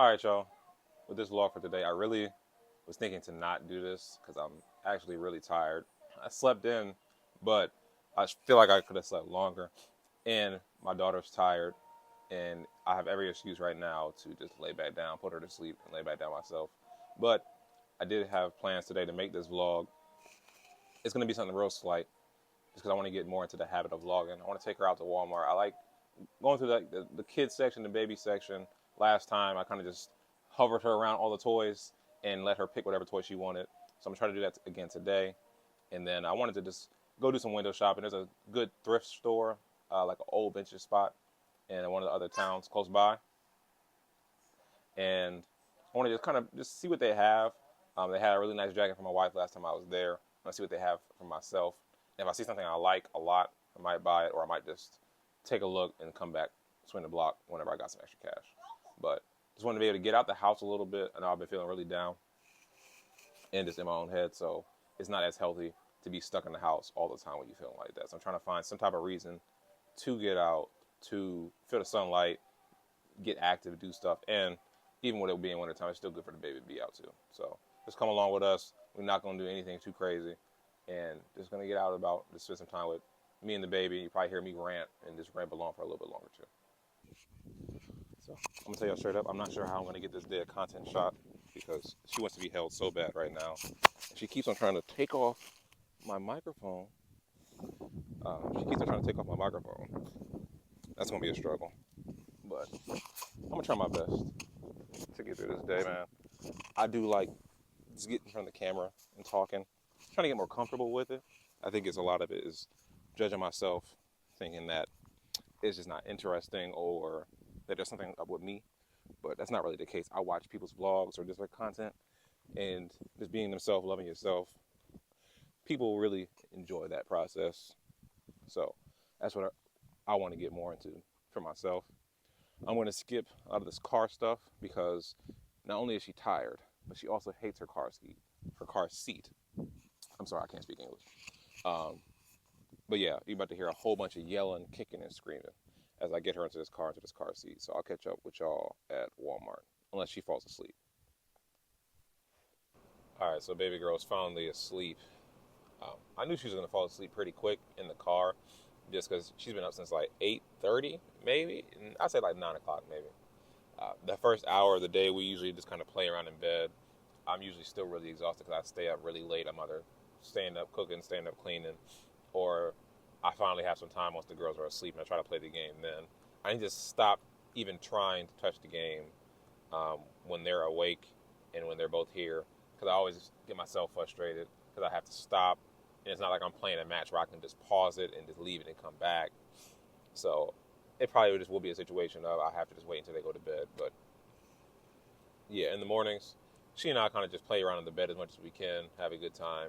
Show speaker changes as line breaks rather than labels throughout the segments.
All right, y'all. With this vlog for today, I really was thinking to not do this because I'm actually really tired. I slept in, but I feel like I could have slept longer. And my daughter's tired, and I have every excuse right now to just lay back down, put her to sleep, and lay back down myself. But I did have plans today to make this vlog. It's going to be something real slight, just because I want to get more into the habit of vlogging. I want to take her out to Walmart. I like going through the kids section, the baby section. Last time, I kind of just hovered her around all the toys and let her pick whatever toy she wanted. So I'm trying to do that again today. And then I wanted to just go do some window shopping. There's a good thrift store, like an old vintage spot in one of the other towns close by. And I want to just kind of just see what they have. They had a really nice jacket for my wife last time I was there. I want to see what they have for myself. And if I see something I like a lot, I might buy it, or I might just take a look and come back, swing the block whenever I got some extra cash. But just wanted to be able to get out the house a little bit. I know I've been feeling really down and just in my own head, so it's not as healthy to be stuck in the house all the time when you feel like that. So I'm trying to find some type of reason to get out, to feel the sunlight, get active, do stuff, and even with it being wintertime, it's still good for the baby to be out too. So just come along with us. We're not going to do anything too crazy, and just going to get out about, just spend some time with me and the baby. You probably hear me rant and just ramble on for a little bit longer too. So I'm gonna tell y'all straight up, I'm not sure how I'm gonna get this day of content shot because she wants to be held so bad right now. She keeps on trying to take off my microphone. That's gonna be a struggle, but I'm gonna try my best to get through this day, man. I do like just getting in front of the camera and talking, trying to get more comfortable with it. I think it's a lot of it is judging myself, thinking that it's just not interesting or that there's something up with me, but that's not really the case. I watch people's vlogs or just their content, and just being themselves, loving yourself, people really enjoy that process. So that's what I want to get more into for myself. I'm going to skip a lot of this car stuff because not only is she tired, but she also hates her car seat. I'm sorry, I can't speak English. But yeah, you're about to hear a whole bunch of yelling, kicking, and screaming as I get her into this car seat. So I'll catch up with y'all at Walmart, unless she falls asleep. All right, so baby girl's finally asleep. I knew she was going to fall asleep pretty quick in the car, just because she's been up since like 8:30, maybe. And I'd say like 9 o'clock, maybe. The first hour of the day, we usually just kind of play around in bed. I'm usually still really exhausted because I stay up really late. I'm either staying up cooking, staying up cleaning, or I finally have some time once the girls are asleep and I try to play the game then. I need to stop even trying to touch the game when they're awake and when they're both here, because I always get myself frustrated because I have to stop, and it's not like I'm playing a match where I can just pause it and just leave it and come back. So it probably just will be a situation of I have to just wait until they go to bed. But yeah, in the mornings, she and I kind of just play around in the bed as much as we can, have a good time.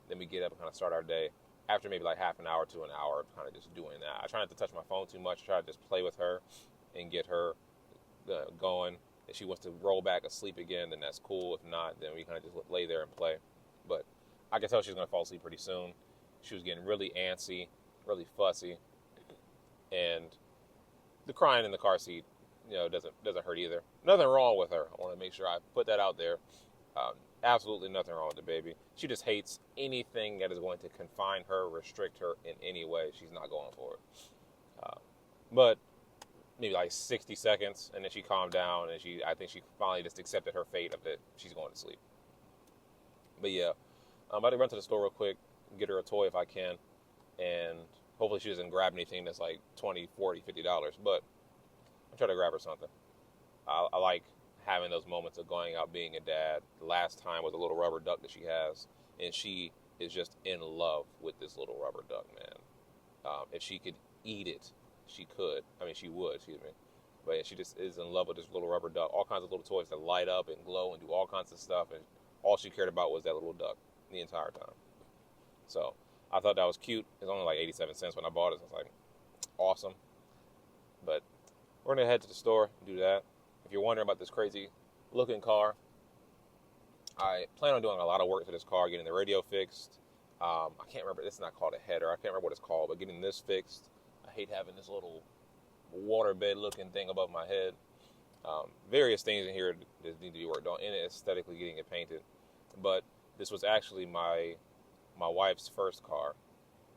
Then we get up and kind of start our day. After maybe like half an hour to an hour of kind of just doing that. I try not to touch my phone too much. I try to just play with her and get her going. If she wants to roll back asleep again, then that's cool. If not, then we kind of just lay there and play. But I can tell she's going to fall asleep pretty soon. She was getting really antsy, really fussy. And the crying in the car seat, doesn't hurt either. Nothing wrong with her. I want to make sure I put that out there. Absolutely nothing wrong with the baby. She just hates anything that is going to confine her, restrict her in any way. She's not going for it. But maybe like 60 seconds, and then she calmed down, and I think she finally just accepted her fate of that she's going to sleep. But yeah, I'm about to run to the store real quick, get her a toy if I can, and hopefully she doesn't grab anything that's like $20, $40, $50. But I'm trying to grab her something. I like having those moments of going out being a dad. The last time was a little rubber duck that she has, and she is just in love with this little rubber duck, man. If she could eat it, she could. I mean, she would, excuse me. But yeah, she just is in love with this little rubber duck. All kinds of little toys that light up and glow and do all kinds of stuff, and all she cared about was that little duck the entire time. So I thought that was cute. It's only like 87 cents when I bought it. So I was like, awesome. But we're going to head to the store and do that. If you're wondering about this crazy looking car, I plan on doing a lot of work to this car, getting the radio fixed. I can't remember, it's not called a header. I can't remember what it's called, but getting this fixed. I hate having this little waterbed looking thing above my head. Various things in here that need to be worked on, and aesthetically getting it painted. But this was actually my wife's first car,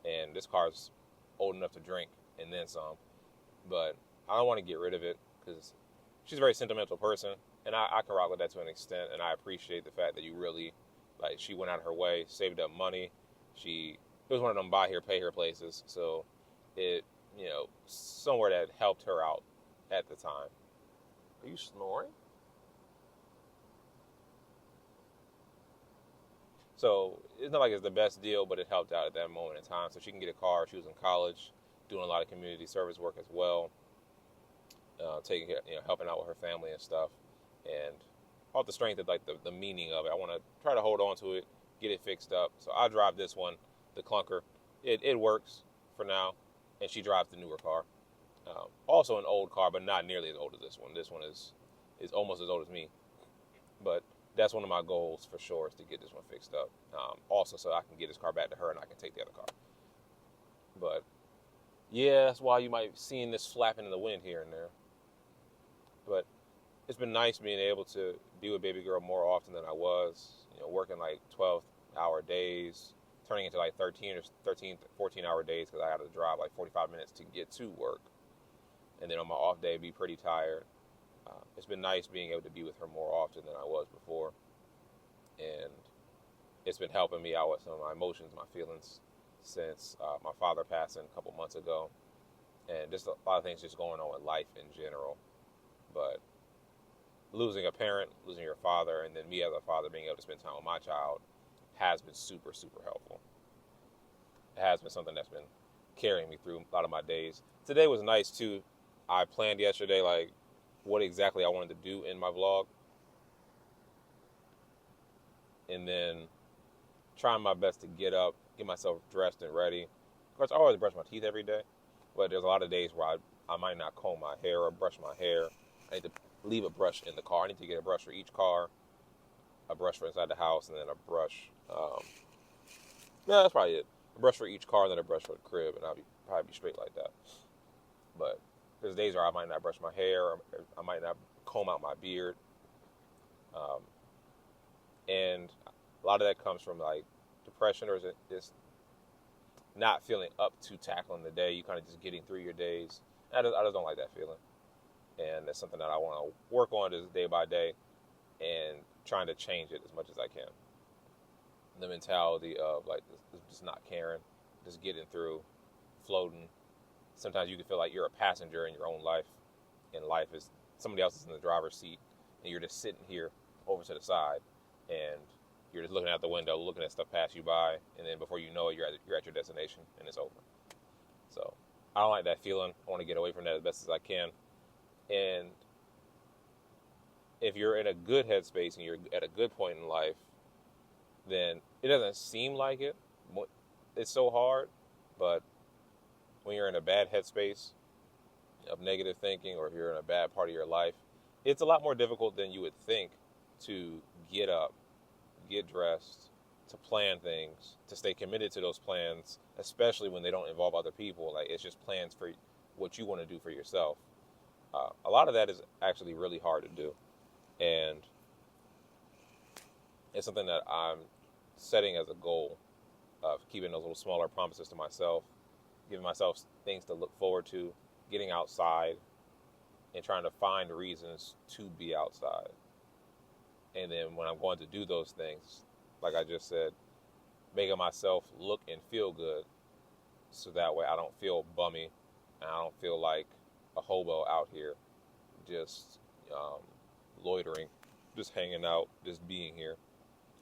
and this car's old enough to drink and then some. But I don't want to get rid of it because she's a very sentimental person, and I can rock with that to an extent. And I appreciate the fact that you really, like, she went out of her way, saved up money. It was one of them buy here, pay here places. So it, somewhere that helped her out at the time. Are you snoring? So it's not like it's the best deal, but it helped out at that moment in time. So she can get a car. She was in college, doing a lot of community service work as well, taking care, helping out with her family and stuff. And off the strength of like the meaning of it, I want to try to hold on to it, get it fixed up. So I drive this one, the clunker. It works for now, and she drives the newer car. Also an old car, but not nearly as old as this one. This one is almost as old as me, but that's one of my goals for sure is to get this one fixed up. Also, so I can get this car back to her and I can take the other car. But yeah, that's why you might be seeing this flapping in the wind here and there. But it's been nice being able to be with baby girl more often than I was. Working like 12-hour days, turning into like 14-hour days because I had to drive like 45 minutes to get to work. And then on my off day, be pretty tired. It's been nice being able to be with her more often than I was before. And it's been helping me out with some of my emotions, my feelings since my father passing a couple months ago. And just a lot of things just going on with life in general. But losing a parent, losing your father, and then me as a father being able to spend time with my child has been super, super helpful. It has been something that's been carrying me through a lot of my days. Today was nice too. I planned yesterday like what exactly I wanted to do in my vlog, and then trying my best to get up, get myself dressed and ready. Of course, I always brush my teeth every day, but there's a lot of days where I might not comb my hair or brush my hair. I need to leave a brush in the car. I need to get a brush for each car, a brush for inside the house, and then a brush. Yeah, that's probably it. A brush for each car, and then a brush for the crib, and I'll probably be straight like that. But there's days where I might not brush my hair, or I might not comb out my beard. And a lot of that comes from like depression, or is it just not feeling up to tackling the day? You kind of just getting through your days. I just don't like that feeling. And that's something that I want to work on just day by day and trying to change it as much as I can. The mentality of like just not caring, just getting through, floating. Sometimes you can feel like you're a passenger in your own life, and life is somebody else is in the driver's seat, and you're just sitting here over to the side, and you're just looking out the window, looking at stuff pass you by, and then before you know it, you're at your destination, and it's over. So I don't like that feeling. I want to get away from that as best as I can. And if you're in a good headspace and you're at a good point in life, then it doesn't seem like it. It's so hard, but when you're in a bad headspace of negative thinking, or if you're in a bad part of your life, it's a lot more difficult than you would think to get up, get dressed, to plan things, to stay committed to those plans, especially when they don't involve other people. Like, it's just plans for what you want to do for yourself. A lot of that is actually really hard to do. And it's something that I'm setting as a goal of keeping those little smaller promises to myself, giving myself things to look forward to, getting outside, and trying to find reasons to be outside. And then when I'm going to do those things, like I just said, making myself look and feel good, so that way I don't feel bummy and I don't feel like a hobo out here just loitering, just hanging out, just being here.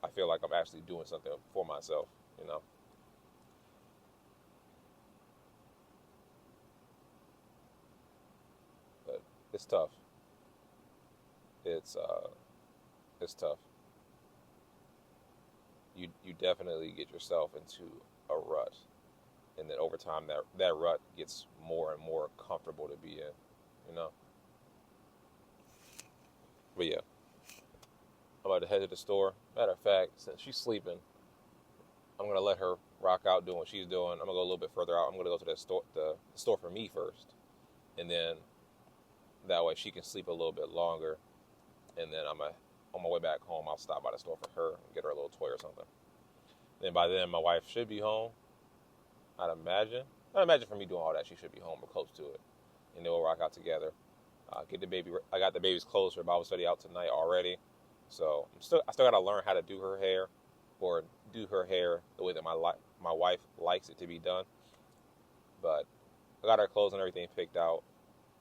I feel like I'm actually doing something for myself, But it's tough. It's tough. You definitely get yourself into a rut, and then over time that rut gets more and more comfortable to be in. But yeah, I'm about to head to the store. Matter of fact, since she's sleeping, I'm gonna let her rock out doing what she's doing. I'm gonna go a little bit further out. I'm gonna go to the store for me first, and then That way she can sleep a little bit longer, and then on my way back home, I'll stop by the store for her and get her a little toy or something. Then by then, my wife should be home. I'd imagine. I'd imagine for me doing all that, she should be home or close to it, and then we'll rock out together. Get the baby. I got the baby's clothes for Bible study out tonight already, so I still got to learn how to do her hair, or do her hair the way that my wife likes it to be done. But I got her clothes and everything picked out,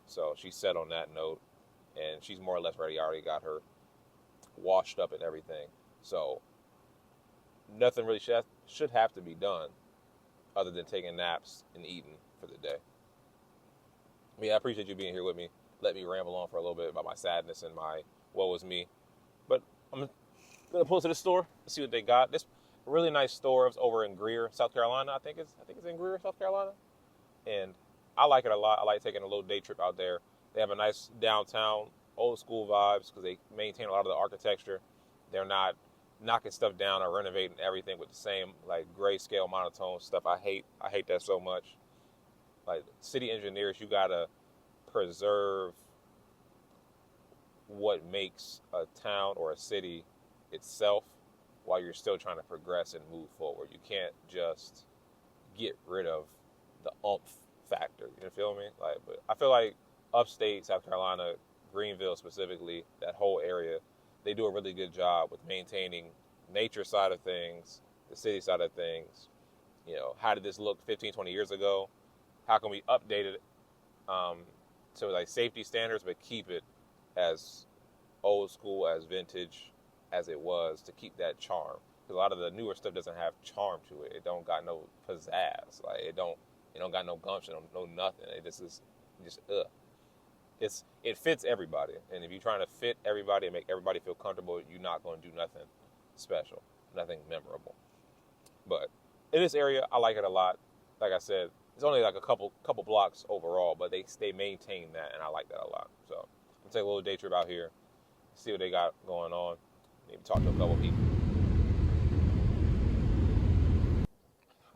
so she's set on that note, and she's more or less ready. I already got her washed up and everything, so nothing really should have to be done other than taking naps and eating for the day. I appreciate you being here with me. Let me ramble on for a little bit about my sadness and my woe is me. But I'm gonna pull to the store and see what they got. This really nice store is over in Greer, South Carolina. I think it's in Greer, South Carolina, and I like it a lot. I like taking a little day trip out there. They have a nice downtown, old school vibes because they maintain a lot of the architecture. They're not knocking stuff down or renovating everything with the same like grayscale monotone stuff. I hate that so much. Like city engineers, you gotta preserve what makes a town or a city itself while you're still trying to progress and move forward. You can't just get rid of the oomph factor. You feel me? Like, but I feel like upstate South Carolina, Greenville specifically, that whole area, they do a really good job with maintaining nature side of things, the city side of things. How did this look 15, 20 years ago? How can we update it to like safety standards, but keep it as old school, as vintage as it was, to keep that charm? Because a lot of the newer stuff doesn't have charm to it. It don't got no pizzazz. Like it don't got no gumption, no nothing. It just is just ugh. It fits everybody, and if you're trying to fit everybody and make everybody feel comfortable, you're not going to do nothing special, nothing memorable. But in this area, I like it a lot. Like I said, it's only like a couple blocks overall, but they maintain that, and I like that a lot. So I'm gonna take a little day trip out here, see what they got going on, maybe talk to a couple people.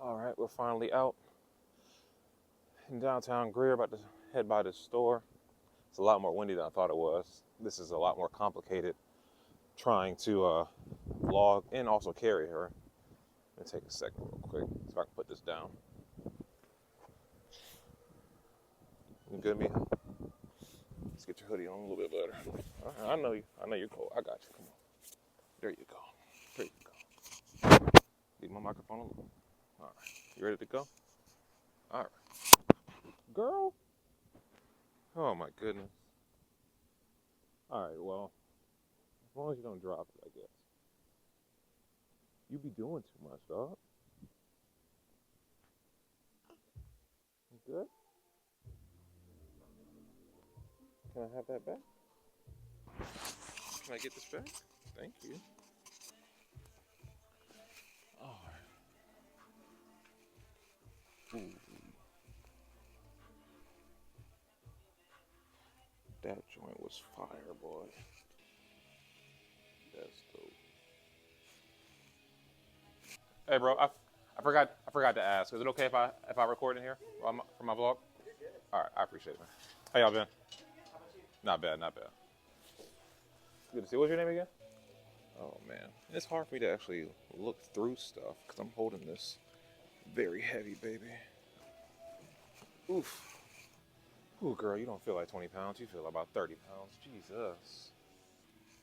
All right, we're finally out in downtown Greer, about to head by the store. It's a lot more windy than I thought it was. This is a lot more complicated trying to vlog and also carry her. Let me take a second real quick, see if I can put this down. You good, me? Let's get your hoodie on a little bit better. All right, I know you're cold. I got you. Come on. There you go. There you go. Leave my microphone alone. All right. You ready to go? All right. Girl. Oh, my goodness. All right, well, as long as you don't drop it, I guess. You be doing too much, dog. You good? Can I have that back? Can I get this back? Thank you. All right. Ooh. That joint was fire, boy. That's dope. Hey, bro, I forgot to ask. Is it okay if I record in here for my vlog? All right, I appreciate it, man. How y'all been? Not bad, not bad. Good to see. What's your name again? Oh man, it's hard for me to actually look through stuff because I'm holding this very heavy baby. Oof. Ooh, girl, you don't feel like 20 pounds. You feel about 30 pounds. Jesus.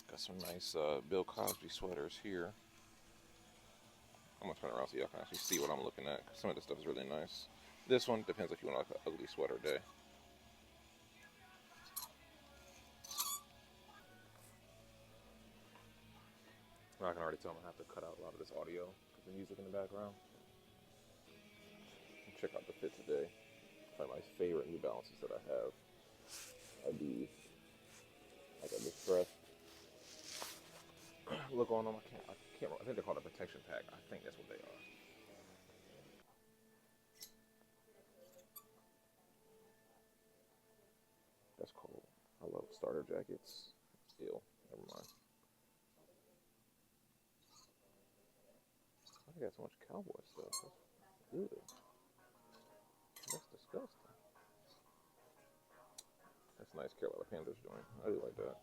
Got some nice Bill Cosby sweaters here. I'm going to turn around so y'all can actually see what I'm looking at. Some of this stuff is really nice. This one depends if you want like an ugly sweater day. Well, I can already tell I'm going to have to cut out a lot of this audio because the music in the background. Check out the fit today. Probably my favorite New Balances that I have are these. Like a distressed look on them. I can't. I think they're called a protection pack. I think that's what they are. That's cool. I love starter jackets. Ew. Never mind. I got so much cowboy stuff. Ew. That's disgusting. That's It's a nice Carolina Panthers joint. I do like that.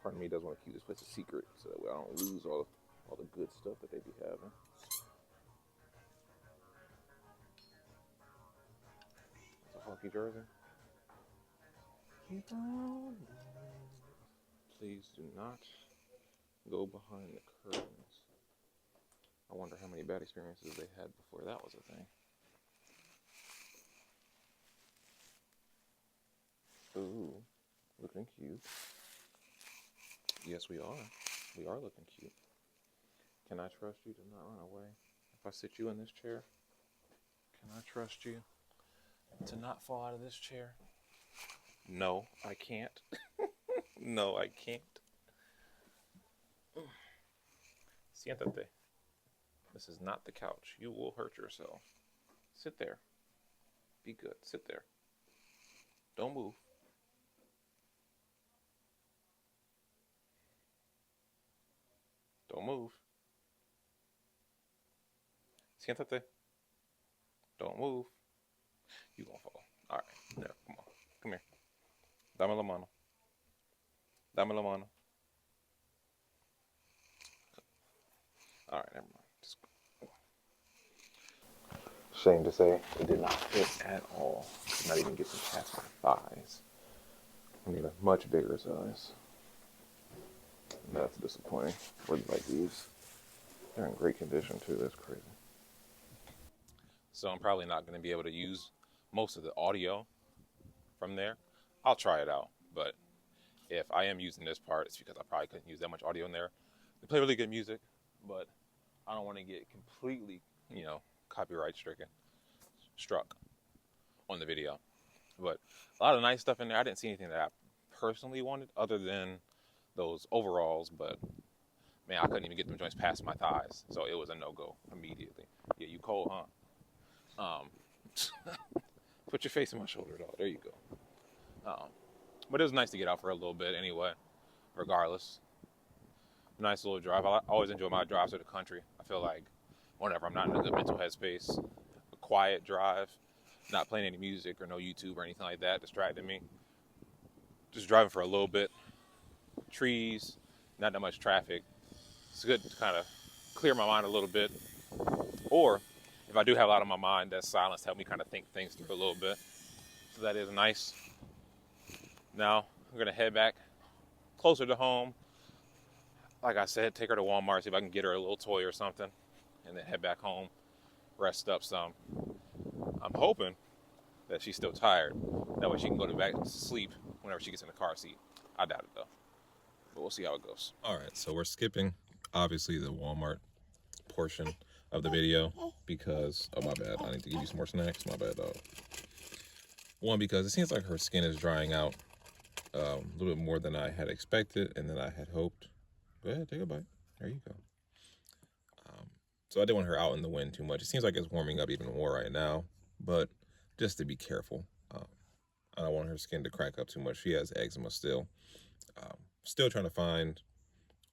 Part of me does want to keep this place a secret so that way I don't lose all the good stuff that they be having. It's a hockey jersey. Keep on. Please do not go behind the curtains. I wonder how many bad experiences they had before that was a thing. Ooh, looking cute. Yes, we are. We are looking cute. Can I trust you to not run away? If I sit you in this chair, can I trust you to not fall out of this chair? No, I can't. No, I can't. Siéntate. This is not the couch. You will hurt yourself. Sit there. Be good. Sit there. Don't move. Don't move. Siéntate. Don't move. You gonna fall. All right. There. Come on. Come here. Dame la mano. Dame la mano. All right. Never mind. Shame to say, it did not fit at all. Did not even get them past my thighs. I need a much bigger size. That's disappointing. Like these, they're in great condition too. That's crazy. So I'm probably not going to be able to use most of the audio from there. I'll try it out, but if I am using this part, it's because I probably couldn't use that much audio in there. They play really good music, but I don't want to get completely, copyright struck on the video. But a lot of nice stuff in there. I didn't see anything that I personally wanted other than those overalls, but man, I couldn't even get them joints past my thighs, so it was a no-go immediately. Yeah, you cold, huh? Put your face on my shoulder, dog. There you go. But it was nice to get out for a little bit anyway, regardless. Nice little drive. I always enjoy my drives to the country. I feel like whenever I'm not in a good mental headspace, a quiet drive, not playing any music or no YouTube or anything like that distracting me. Just driving for a little bit. Trees, not that much traffic. It's good to kind of clear my mind a little bit. Or if I do have a lot on my mind, that silence helps me kind of think things through a little bit. So that is nice. Now I'm going to head back closer to home. Like I said, take her to Walmart, see if I can get her a little toy or something, and then head back home, rest up some. I'm hoping that she's still tired. That way she can go back to sleep whenever she gets in the car seat. I doubt it though, but we'll see how it goes. All right, so we're skipping, obviously, the Walmart portion of the video because, oh my bad, I need to give you some more snacks. My bad, dog. One, because it seems like her skin is drying out a little bit more than I had expected and than I had hoped. Go ahead, take a bite. There you go. So I didn't want her out in the wind too much. It seems like it's warming up even more right now, but just to be careful. I don't want her skin to crack up too much. She has eczema still. Still trying to find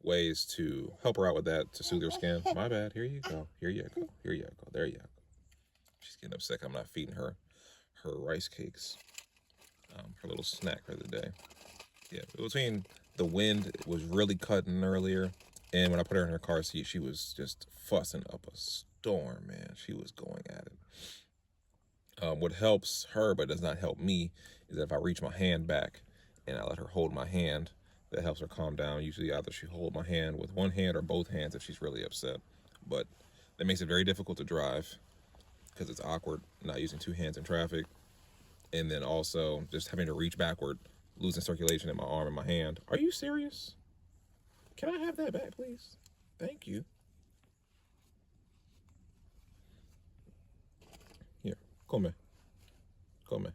ways to help her out with that, to soothe her skin. My bad. Here you go. Here you go. Here you go. There you go. She's getting upset. I'm not feeding her rice cakes. Her little snack for the day. Yeah, between the wind, it was really cutting earlier, and when I put her in her car seat, she was just fussing up a storm, man. She was going at it. What helps her but does not help me is that if I reach my hand back and I let her hold my hand, that helps her calm down. Usually either she hold my hand with one hand or both hands if she's really upset. But that makes it very difficult to drive because it's awkward not using two hands in traffic. And then also just having to reach backward, losing circulation in my arm and my hand. Are you serious? Can I have that back, please? Thank you. Here, come. Come.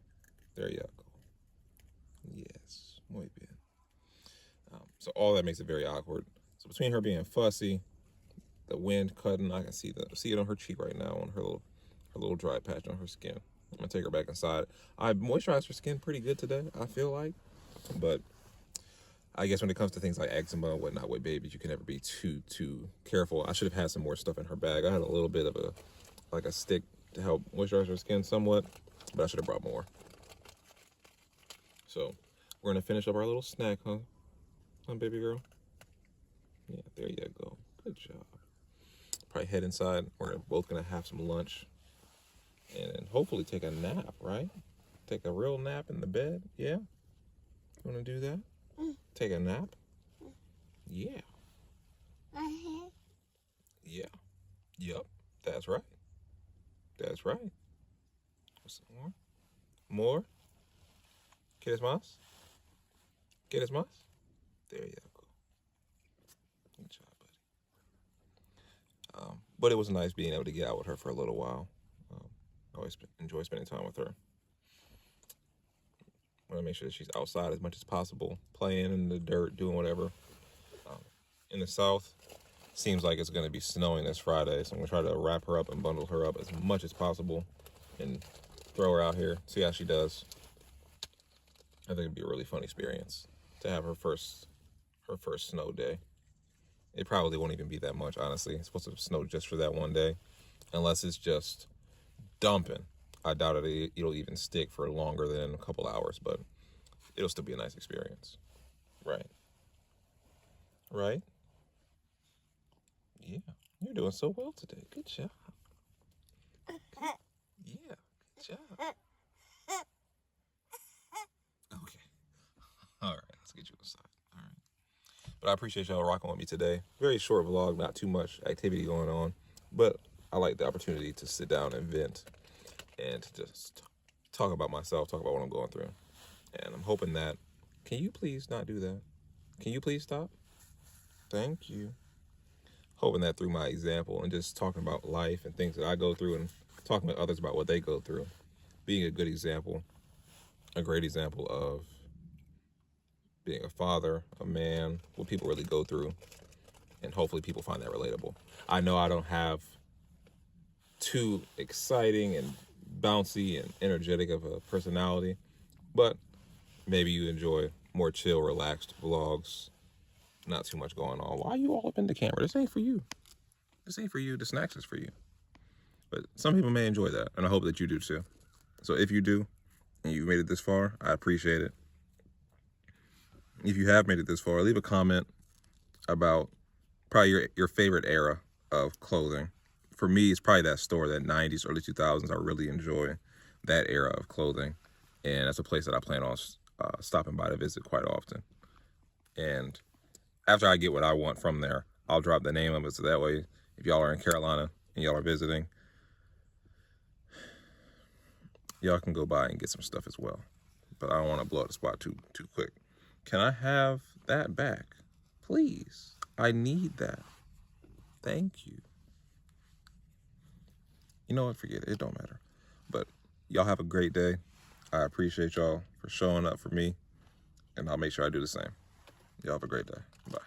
There you go. Yes, muy bien. So all that makes it very awkward. So between her being fussy, the wind cutting, I can see it on her cheek right now, on her little dry patch on her skin. I'm gonna take her back inside. I moisturized her skin pretty good today, I feel like, but I guess when it comes to things like eczema and whatnot with babies, you can never be too careful. I should have had some more stuff in her bag. I had a little bit of a stick to help moisturize her skin somewhat, but I should have brought more. So we're gonna finish up our little snack, huh? Huh, baby girl? Yeah, there you go. Good job. Probably head inside. We're both gonna have some lunch and hopefully take a nap, right? Take a real nap in the bed. Yeah? You wanna do that? Take a nap? Yeah. Yeah. Yup. That's right. That's right. What's more? More? ¿Quieres más? ¿Quieres más? There you go. Good job, buddy. But it was nice being able to get out with her for a little while. I always enjoy spending time with her. I want to make sure that she's outside as much as possible, playing in the dirt, doing whatever. In the south, seems like it's going to be snowing this Friday, so I'm going to try to wrap her up and bundle her up as much as possible and throw her out here, see how she does. I think it'd be a really fun experience to have her first snow day. It probably won't even be that much, honestly. It's supposed to snow just for that one day, unless it's just dumping. I doubt it'll even stick for longer than a couple hours, but it'll still be a nice experience. Right? Right? Yeah, you're doing so well today. Good job. Yeah, good job. Okay. All right, let's get you inside. All right. But I appreciate y'all rocking with me today. Very short vlog, not too much activity going on, but I like the opportunity to sit down and vent and to just talk about myself, talk about what I'm going through. And I'm hoping that, can you please not do that? Can you please stop? Thank you. Hoping that through my example and just talking about life and things that I go through and talking to others about what they go through, being a good example, a great example of being a father, a man, what people really go through, and hopefully people find that relatable. I know I don't have too exciting and bouncy and energetic of a personality, but maybe you enjoy more chill, relaxed vlogs, not too much going on. Why are you all up in the camera? This ain't for you. This ain't for you. The snacks is for you. But some people may enjoy that, and I hope that you do too. So if you do, and you made it this far, I appreciate it. If you have made it this far, leave a comment about probably your favorite era of clothing. For me, it's probably that store, that 90s, early 2000s. I really enjoy that era of clothing. And that's a place that I plan on stopping by to visit quite often. And after I get what I want from there, I'll drop the name of it. So that way, if y'all are in Carolina and y'all are visiting, y'all can go by and get some stuff as well. But I don't want to blow up the spot too quick. Can I have that back? Please. I need that. Thank you. You know what? Forget it. It don't matter. But y'all have a great day. I appreciate y'all for showing up for me. And I'll make sure I do the same. Y'all have a great day. Bye.